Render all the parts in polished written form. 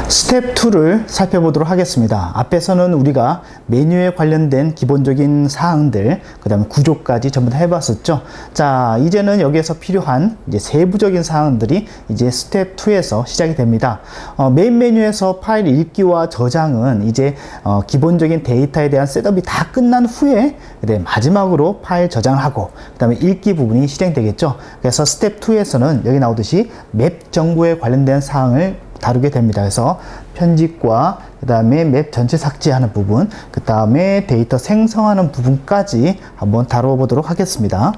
스텝 2를 살펴보도록 하겠습니다. 앞에서는 우리가 메뉴에 관련된 기본적인 사항들, 그 다음에 구조까지 전부 다 해봤었죠. 자, 이제는 여기에서 필요한 이제 세부적인 사항들이 이제 스텝 2에서 시작이 됩니다. 메인 메뉴에서 파일 읽기와 저장은 이제 기본적인 데이터에 대한 셋업이 다 끝난 후에 마지막으로 파일 저장을 하고 그 다음에 읽기 부분이 실행되겠죠. 그래서 스텝 2에서는 여기 나오듯이 맵 정보에 관련된 사항을 다루게 됩니다. 그래서 편집과 그 다음에 맵 전체 삭제하는 부분, 그 다음에 데이터 생성하는 부분까지 한번 다뤄보도록 하겠습니다.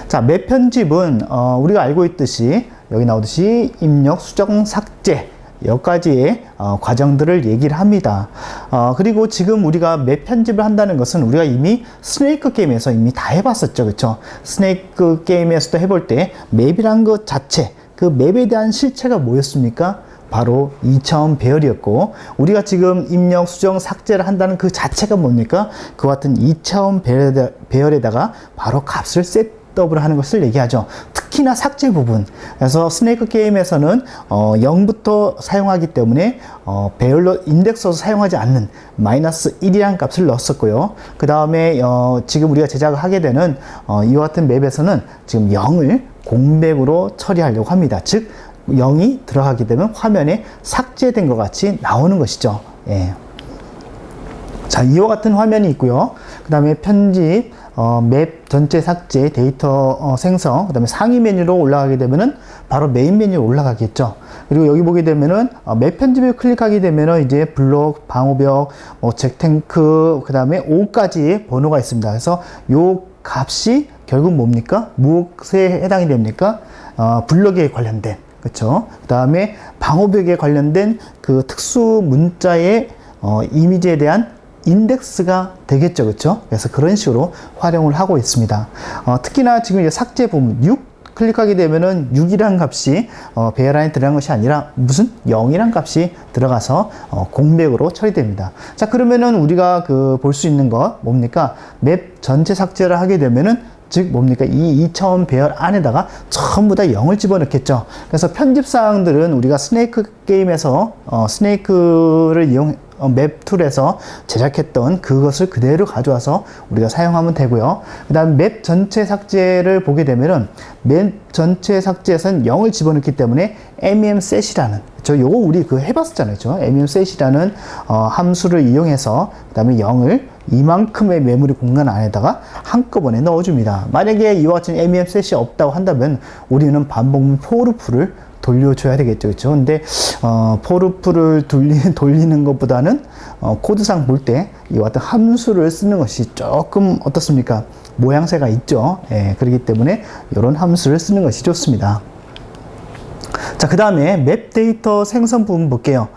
자, 맵 편집은 우리가 알고 있듯이 여기 나오듯이 입력, 수정, 삭제 여기까지의 과정들을 얘기를 합니다. 그리고 지금 우리가 맵 편집을 한다는 것은 우리가 이미 스네이크 게임에서 이미 다 해봤었죠. 그렇죠? 스네이크 게임에서도 해볼 때 맵이란 것 자체, 그 맵에 대한 실체가 뭐였습니까? 바로 2차원 배열이었고, 우리가 지금 입력, 수정, 삭제를 한다는 그 자체가 뭡니까? 그와 같은 2차원 배열에다가 바로 값을 셋업을 하는 것을 얘기하죠. 특히나 삭제 부분. 그래서 스네이크 게임에서는 0부터 사용하기 때문에 배열로 인덱스로 사용하지 않는 -1이라는 값을 넣었었고요. 그 다음에 지금 우리가 제작을 하게 되는 이와 같은 맵에서는 지금 0을 공백으로 처리하려고 합니다. 즉 0이 들어가게 되면 화면에 삭제된 것 같이 나오는 것이죠. 예. 자, 이와 같은 화면이 있고요. 그 다음에 편집, 맵 전체 삭제, 데이터 생성, 그 다음에 상위 메뉴로 올라가게 되면은 바로 메인 메뉴로 올라가겠죠. 그리고 여기 보게 되면은 맵 편집을 클릭하게 되면은 이제 블록, 방호벽, 잭탱크, 그 다음에 5까지의 번호가 있습니다. 그래서 요 값이 결국 뭡니까? 무엇에 해당이 됩니까? 블럭에 관련된, 그렇죠? 그 다음에 방호벽에 관련된 그 특수 문자의 이미지에 대한 인덱스가 되겠죠, 그렇죠? 그래서 그런 식으로 활용을 하고 있습니다. 특히나 지금 이제 삭제 부분 6 클릭하게 되면은 6이라는 값이 배열 안에 들어간 것이 아니라 무슨 0이라는 값이 들어가서 공백으로 처리됩니다. 자, 그러면은 우리가 볼 수 있는 것 뭡니까? 맵 전체 삭제를 하게 되면은 즉 뭡니까? 이 2차원 배열 안에다가 전부 다 0을 집어넣겠죠. 그래서 편집 사항들은 우리가 스네이크 게임에서 스네이크를 맵 툴에서 제작했던 그것을 그대로 가져와서 우리가 사용하면 되고요. 그 다음 맵 전체 삭제를 보게 되면은 맵 전체 삭제에서는 0을 집어넣기 때문에 MEMSET이라는, 요거 우리 해봤었잖아요. 그렇죠? MEMSET이라는 함수를 이용해서 그 다음에 0을 이만큼의 메모리 공간 안에다가 한꺼번에 넣어줍니다. 만약에 이와 같은 MEMSET이 없다고 한다면 우리는 반복문 포르프를 돌려줘야 되겠죠. 그렇죠? 근데 포르프를 돌리는 것보다는 코드상 볼 때 이와 같은 함수를 쓰는 것이 조금 어떻습니까? 모양새가 있죠. 예, 그렇기 때문에 이런 함수를 쓰는 것이 좋습니다. 자, 그 다음에 맵 데이터 생성 부분 볼게요.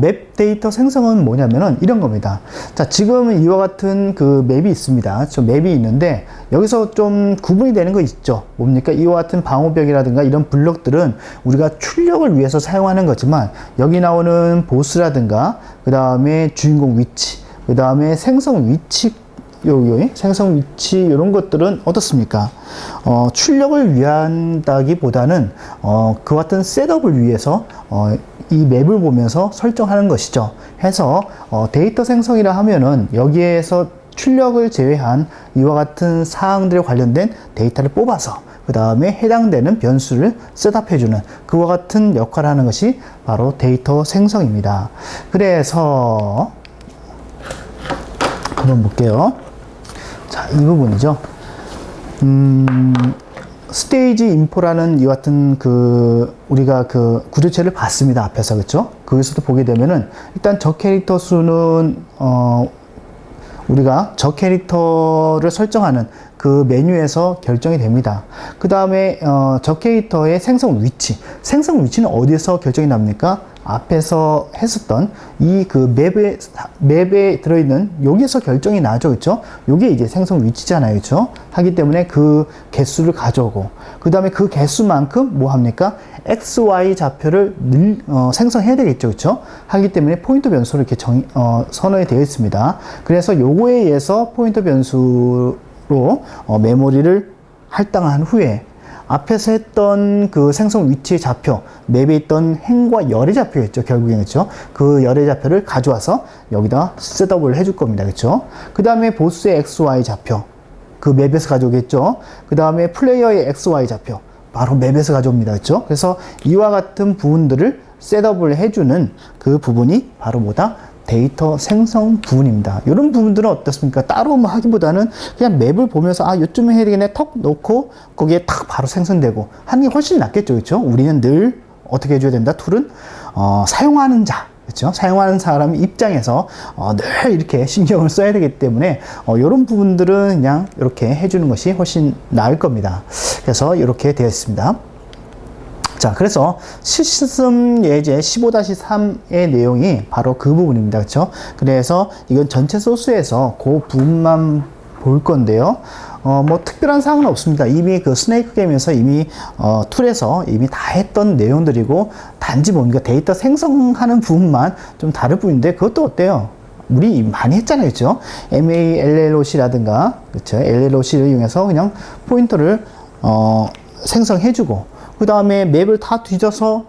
맵 데이터 생성은 뭐냐면은 이런 겁니다. 자, 지금 이와 같은 그 맵이 있습니다. 맵이 있는데 여기서 좀 구분이 되는 거 있죠. 뭡니까? 이와 같은 방호벽이라든가 이런 블럭들은 우리가 출력을 위해서 사용하는 거지만 여기 나오는 보스라든가 그 다음에 주인공 위치, 그 다음에 생성 위치, 생성 위치 이런 것들은 어떻습니까? 출력을 위한다기보다는 그와 같은 셋업을 위해서 이 맵을 보면서 설정하는 것이죠. 해서 데이터 생성이라 하면은 여기에서 출력을 제외한 이와 같은 사항들에 관련된 데이터를 뽑아서 그 다음에 해당되는 변수를 셋업해주는 그와 같은 역할을 하는 것이 바로 데이터 생성입니다. 그래서 한번 볼게요. 자, 이 부분이죠. 스테이지 인포라는 이 같은 우리가 구조체를 봤습니다. 앞에서. 그렇죠? 거기서도 보게 되면은 일단 저 캐릭터 수는 우리가 저 캐릭터를 설정하는 그 메뉴에서 결정이 됩니다. 그 다음에 저 캐릭터의 생성 위치는 어디에서 결정이 납니까? 앞에서 했었던 이 맵에 들어있는 여기에서 결정이 나죠. 그렇죠? 요게 이제 생성 위치잖아요. 그렇죠? 하기 때문에 그 개수를 가져오고 그 다음에 그 개수만큼 뭐 합니까? XY 좌표를 생성해야 되겠죠. 그렇죠? 하기 때문에 포인터 변수로 이렇게 선언이 되어 있습니다. 그래서 요거에 의해서 포인터 변수로 메모리를 할당한 후에 앞에서 했던 그 생성 위치의 좌표, 맵에 있던 행과 열의 좌표였죠. 결국에는 그렇죠. 그 열의 좌표를 가져와서 여기다 셋업을 해줄 겁니다. 그렇죠. 그 다음에 보스의 XY 좌표, 그 맵에서 가져오겠죠. 그 다음에 플레이어의 XY 좌표, 바로 맵에서 가져옵니다. 그렇죠. 그래서 이와 같은 부분들을 셋업을 해주는 그 부분이 바로 뭐다? 데이터 생성 부분입니다. 이런 부분들은 어떻습니까? 따로 뭐 하기보다는 그냥 맵을 보면서 아, 요쯤에 해야 되겠네 턱 놓고 거기에 탁 바로 생성되고 하는 게 훨씬 낫겠죠. 그렇죠? 우리는 늘 어떻게 해줘야 된다? 툴은 사용하는 자, 그렇죠? 사용하는 사람 입장에서 늘 이렇게 신경을 써야 되기 때문에 이런 부분들은 그냥 이렇게 해주는 것이 훨씬 나을 겁니다. 그래서 이렇게 되어 있습니다. 자, 그래서 시스템 예제 15-3의 내용이 바로 그 부분입니다. 그렇죠? 그래서 이건 전체 소스에서 그 부분만 볼 건데요. 뭐 특별한 사항은 없습니다. 이미 그 스네이크 게임에서 이미 툴에서 이미 다 했던 내용들이고 단지 뭡니까 데이터 생성하는 부분만 좀 다를 뿐인데 그것도 어때요? 우리 많이 했잖아요. 그렇죠? MALLOC라든가 그렇죠? LLOC를 이용해서 그냥 포인터를 생성해주고 그 다음에 맵을 다 뒤져서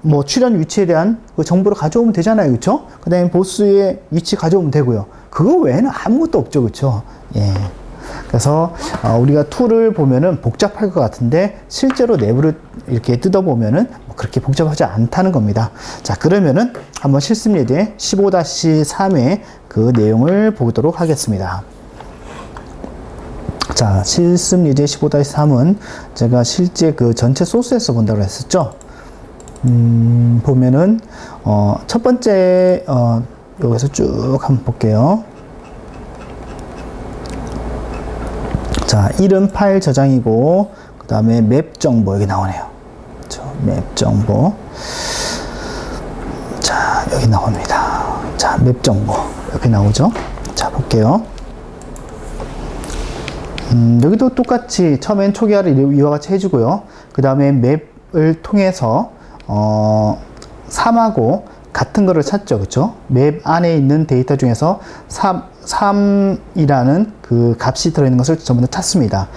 뭐 출현 위치에 대한 그 정보를 가져오면 되잖아요. 그렇죠? 그 다음에 보스의 위치 가져오면 되고요. 그거 외에는 아무것도 없죠. 그렇죠? 예. 그래서 우리가 툴을 보면은 복잡할 것 같은데 실제로 내부를 이렇게 뜯어보면은 뭐 그렇게 복잡하지 않다는 겁니다. 자, 그러면은 한번 실습 예제 15-3의 그 내용을 보도록 하겠습니다. 자, 실습 예제 15-3은 제가 실제 그 전체 소스에서 본다고 했었죠. 보면은 첫 번째 여기서 쭉 한번 볼게요. 자, 이름 파일 저장이고 그 다음에 맵 정보 여기 나오네요. 그렇죠? 맵 정보. 자, 여기 나옵니다. 자, 맵 정보 이렇게 나오죠. 자, 볼게요. 여기도 똑같이 처음엔 초기화를 이와 같이 해주고요. 그 다음에 맵을 통해서 3하고 같은 거를 찾죠. 그쵸? 맵 안에 있는 데이터 중에서 3이라는 그 값이 들어있는 것을 전부 다 찾습니다.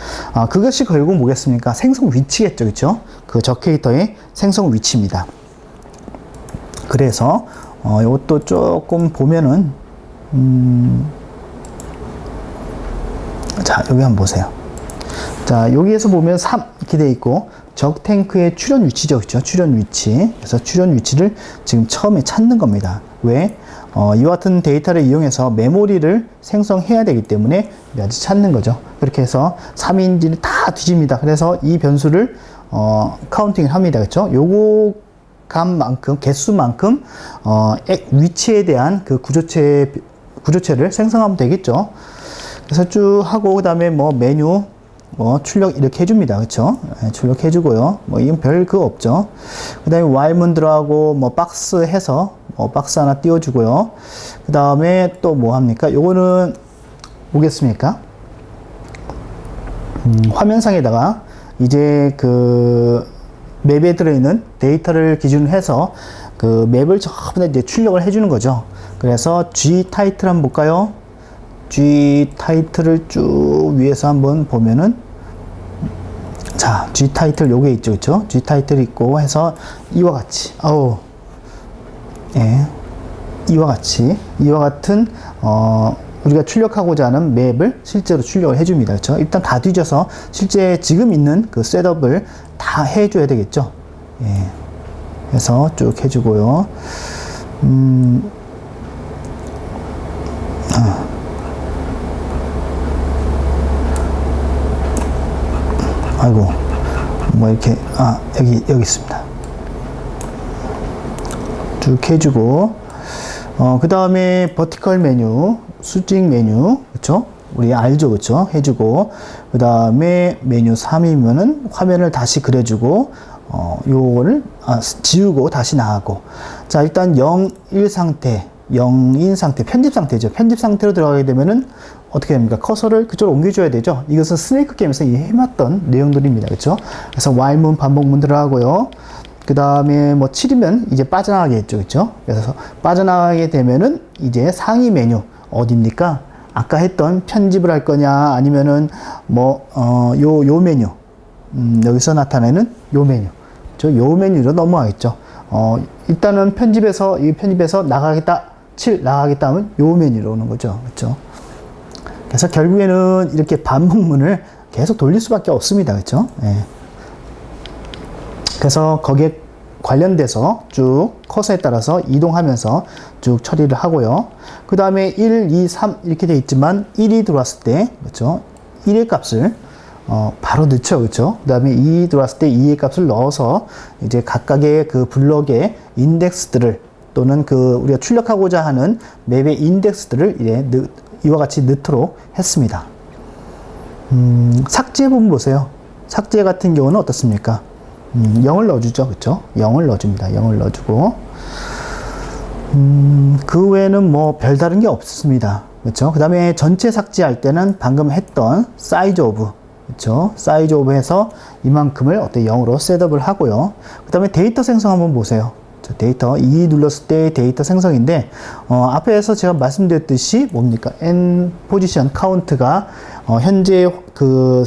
그것이 결국 뭐겠습니까? 생성 위치겠죠. 그쵸? 그 저 캐릭터의 생성 위치입니다. 그래서 이것도 조금 보면은 자, 여기 한번 보세요. 자, 여기에서 보면 3 이렇게 되어 있고 적 탱크의 출현 위치죠. 그렇죠? 출현 위치. 그래서 출현 위치를 지금 처음에 찾는 겁니다. 왜? 이와 같은 데이터를 이용해서 메모리를 생성해야 되기 때문에 찾는 거죠. 그렇게 해서 3인지를 다 뒤집니다. 그래서 이 변수를 카운팅을 합니다. 그렇죠? 요거 값만큼 개수만큼 위치에 대한 그 구조체를 생성하면 되겠죠. 그래서 쭉 하고, 그 다음에 뭐 메뉴, 뭐 출력 이렇게 해줍니다. 그쵸? 출력 해주고요. 뭐 이건 별 그거 없죠. 그 다음에 while문 들어가고, 뭐 박스 해서, 박스 하나 띄워주고요. 그 다음에 또 뭐 합니까? 요거는 뭐겠습니까? 화면상에다가 이제 그 맵에 들어있는 데이터를 기준으로 해서 그 맵을 전부 다 이제 출력을 해주는 거죠. 그래서 G 타이틀 한번 볼까요? G 타이틀을 쭉 위에서 한번 보면은 자, G 타이틀 요게 있죠. 그쵸? G 타이틀 있고 해서 이와 같이 예, 이와 같은 우리가 출력하고자 하는 맵을 실제로 출력을 해줍니다. 그렇죠? 일단 다 뒤져서 실제 지금 있는 그 셋업을 다 해줘야 되겠죠. 예. 그래서 쭉 해주고요. 아이고, 뭐 이렇게 여기 있습니다. 쭉 해주고 그 다음에 버티컬 메뉴, 수직 메뉴, 그쵸? 우리 알죠, 그쵸? 해주고 그 다음에 메뉴 3이면은 화면을 다시 그려주고 요거를 지우고 다시 나가고. 자, 일단 0인 상태, 편집 상태죠. 편집 상태로 들어가게 되면은 어떻게 됩니까? 커서를 그쪽으로 옮겨줘야 되죠. 이것은 스네이크 게임에서 해놨던 내용들입니다. 그쵸? 그래서 while문 반복문 들어가고요. 그 다음에 뭐 7이면 이제 빠져나가겠죠. 그쵸? 그래서 빠져나가게 되면은 이제 상위 메뉴 어디입니까? 아까 했던 편집을 할 거냐, 아니면은 요 메뉴, 여기서 나타내는 요 메뉴. 요 메뉴로 넘어가겠죠. 일단은 편집에서 나가겠다, 7 나가겠다 하면 요 메뉴로 오는 거죠. 그렇죠? 그래서 결국에는 이렇게 반복문을 계속 돌릴 수밖에 없습니다. 그렇죠? 예. 그래서 거기에 관련돼서 쭉 커서에 따라서 이동하면서 쭉 처리를 하고요. 그 다음에 1, 2, 3 이렇게 되어 있지만 1이 들어왔을 때, 그렇죠? 1의 값을 바로 넣죠. 그렇죠? 그 다음에 2 들어왔을 때 2의 값을 넣어서 이제 각각의 그 블럭의 인덱스들을 또는 그 우리가 출력하고자 하는 맵의 인덱스들을 이와 같이 넣도록 했습니다. 삭제 부분 보세요. 삭제 같은 경우는 어떻습니까? 0을 넣어주죠. 그쵸? 0을 넣어줍니다. 0을 넣어주고, 그 외에는 뭐 별다른 게 없습니다. 그쵸? 그 다음에 전체 삭제할 때는 방금 했던 사이즈 오브, 그쵸? 사이즈 오브 해서 이만큼을 0으로 셋업을 하고요. 그 다음에 데이터 생성 한번 보세요. 데이터 2 눌렀을 때 데이터 생성인데, 앞에서 제가 말씀드렸듯이 뭡니까? n 포지션 카운트가 현재 그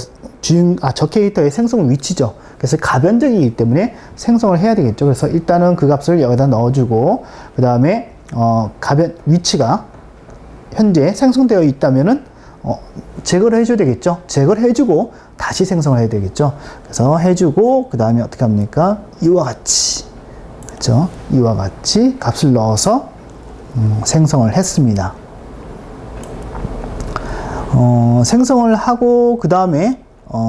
저 캐릭터의 생성 위치죠. 그래서 가변적이기 때문에 생성을 해야 되겠죠. 그래서 일단은 그 값을 여기다 넣어주고, 그 다음에 위치가 현재 생성되어 있다면은 제거를 해줘야 되겠죠. 제거를 해주고 다시 생성을 해야 되겠죠. 그래서 해주고 그 다음에 어떻게 합니까? 이와 같이, 그렇죠? 이와 같이 값을 넣어서 생성을 했습니다. 생성을 하고 그 다음에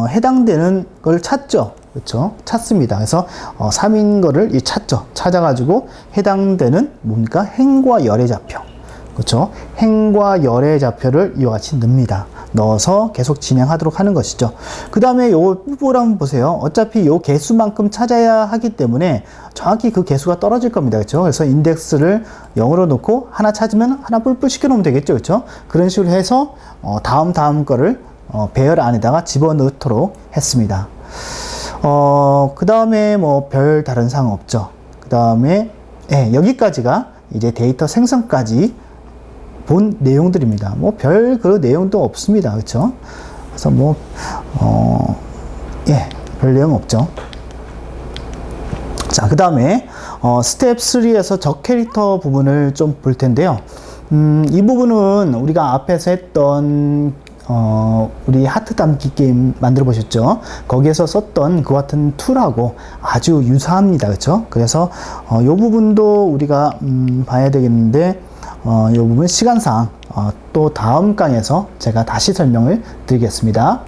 해당되는 걸 찾죠. 그렇죠? 찾습니다. 그래서 3인 거를 찾죠. 찾아가지고 해당되는 뭡니까? 행과 열의 좌표. 그렇죠? 행과 열의 좌표를 이와 같이 넣습니다. 넣어서 계속 진행하도록 하는 것이죠. 그 다음에 요 뿔뿔 한번 보세요. 어차피 요 개수만큼 찾아야 하기 때문에 정확히 그 개수가 떨어질 겁니다. 그렇죠? 그래서 인덱스를 0으로 놓고 하나 찾으면 하나 뿔뿔 시켜 놓으면 되겠죠. 그렇죠? 그런 식으로 해서 다음 거를 배열 안에다가 집어넣도록 했습니다. 그 다음에 뭐 별 다른 사항 없죠. 그 다음에 여기까지가 이제 데이터 생성까지 본 내용들입니다. 뭐 별 그 내용도 없습니다. 그렇죠? 그래서 뭐 별 내용 없죠. 자, 그 다음에 스텝 3에서 적 캐릭터 부분을 좀 볼 텐데요. 이 부분은 우리가 앞에서 했던 우리 하트 담기 게임 만들어 보셨죠? 거기에서 썼던 그 같은 툴하고 아주 유사합니다. 그렇죠? 그래서 이 부분도 우리가 봐야 되겠는데, 이 부분 시간상 또 다음 강에서 제가 다시 설명을 드리겠습니다.